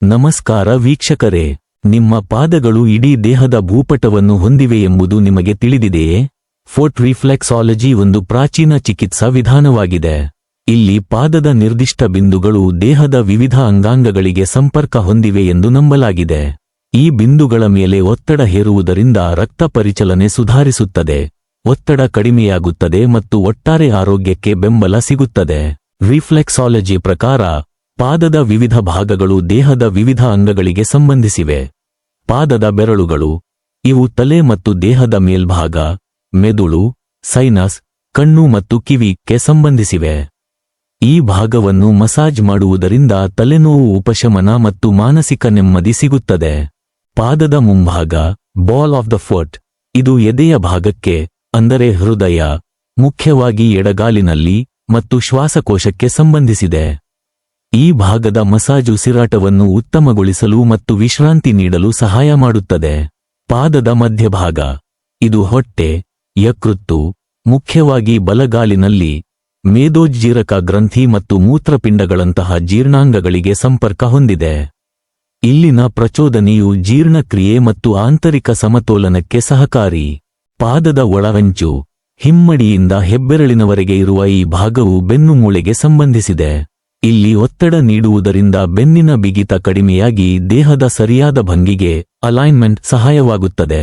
ನಮಸ್ಕಾರ ವೀಕ್ಷಕರೇ, ನಿಮ್ಮ ಪಾದಗಳು ಇಡೀ ದೇಹದ ಭೂಪಟವನ್ನು ಹೊಂದಿವೆ ಎಂಬುದು ನಿಮಗೆ ತಿಳಿದಿದೆಯೇ? ಫುಟ್ ರಿಫ್ಲೆಕ್ಸಾಲಜಿ ಒಂದು ಪ್ರಾಚೀನ ಚಿಕಿತ್ಸಾ ವಿಧಾನವಾಗಿದೆ. ಇಲ್ಲಿ ಪಾದದ ನಿರ್ದಿಷ್ಟ ಬಿಂದುಗಳು ದೇಹದ ವಿವಿಧ ಅಂಗಾಂಗಗಳಿಗೆ ಸಂಪರ್ಕ ಹೊಂದಿವೆ ಎಂದು ನಂಬಲಾಗಿದೆ. ಈ ಬಿಂದುಗಳ ಮೇಲೆ ಒತ್ತಡ ಹೇರುವುದರಿಂದ ರಕ್ತ ಪರಿಚಲನೆ ಸುಧಾರಿಸುತ್ತದೆ, ಒತ್ತಡ ಕಡಿಮೆಯಾಗುತ್ತದೆ ಮತ್ತು ಒಟ್ಟಾರೆ ಆರೋಗ್ಯಕ್ಕೆ ಬೆಂಬಲ ಸಿಗುತ್ತದೆ. ರಿಫ್ಲೆಕ್ಸಾಲಜಿ ಪ್ರಕಾರ ಪಾದದ ವಿವಿಧ ಭಾಗಗಳು ದೇಹದ ವಿವಿಧ ಅಂಗಗಳಿಗೆ ಸಂಬಂಧಿಸಿವೆ. ಪಾದದ ಬೆರಳುಗಳು, ಇವು ತಲೆ ಮತ್ತು ದೇಹದ ಮೇಲ್ಭಾಗ, ಮೆದುಳು, ಸೈನಸ್, ಕಣ್ಣು ಮತ್ತು ಕಿವಿಗೆ ಸಂಬಂಧಿಸಿವೆ. ಈ ಭಾಗವನ್ನು ಮಸಾಜ್ ಮಾಡುವುದರಿಂದ ತಲೆನೋವು ಉಪಶಮನ ಮತ್ತು ಮಾನಸಿಕ ನೆಮ್ಮದಿ ಸಿಗುತ್ತದೆ. ಪಾದದ ಮುಂಭಾಗ, ಬಾಲ್ ಆಫ್ ದ ಫುಟ್, ಇದು ಎದೆಯ ಭಾಗಕ್ಕೆ, ಅಂದರೆ ಹೃದಯ, ಮುಖ್ಯವಾಗಿ ಎಡಗಾಲಿನಲ್ಲಿ ಮತ್ತು ಶ್ವಾಸಕೋಶಕ್ಕೆ ಸಂಬಂಧಿಸಿದೆ. ಈ ಭಾಗದ ಮಸಾಜ್ ಉಸಿರಾಟವನ್ನು ಉತ್ತಮಗೊಳಿಸಲು ಮತ್ತು ವಿಶ್ರಾಂತಿ ನೀಡಲು ಸಹಾಯ ಮಾಡುತ್ತದೆ. ಪಾದದ ಮಧ್ಯಭಾಗ, ಇದು ಹೊಟ್ಟೆ, ಯಕೃತ್ತು, ಮುಖ್ಯವಾಗಿ ಬಲಗಾಲಿನಲ್ಲಿ, ಮೇದೋಜ್ಜೀರಕ ಗ್ರಂಥಿ ಮತ್ತು ಮೂತ್ರಪಿಂಡಗಳಂತಹ ಜೀರ್ಣಾಂಗಗಳಿಗೆ ಸಂಪರ್ಕ ಹೊಂದಿದೆ. ಇಲ್ಲಿನ ಪ್ರಚೋದನೆಯು ಜೀರ್ಣಕ್ರಿಯೆ ಮತ್ತು ಆಂತರಿಕ ಸಮತೋಲನಕ್ಕೆ ಸಹಕಾರಿ. ಪಾದದ ಒಳವಂಚು, ಹಿಮ್ಮಡಿಯಿಂದ ಹೆಬ್ಬೆರಳಿನವರೆಗೆ ಇರುವ ಈ ಭಾಗವು ಬೆನ್ನುಮೂಳೆಗೆ ಸಂಬಂಧಿಸಿದೆ. ಇಲ್ಲಿ ಒತ್ತಡ ನೀಡುವುದರಿಂದ ಬೆನ್ನಿನ ಬಿಗಿತ ಕಡಿಮೆಯಾಗಿ ದೇಹದ ಸರಿಯಾದ ಭಂಗಿಗೆ ಅಲೈನ್ಮೆಂಟ್ ಸಹಾಯವಾಗುತ್ತದೆ.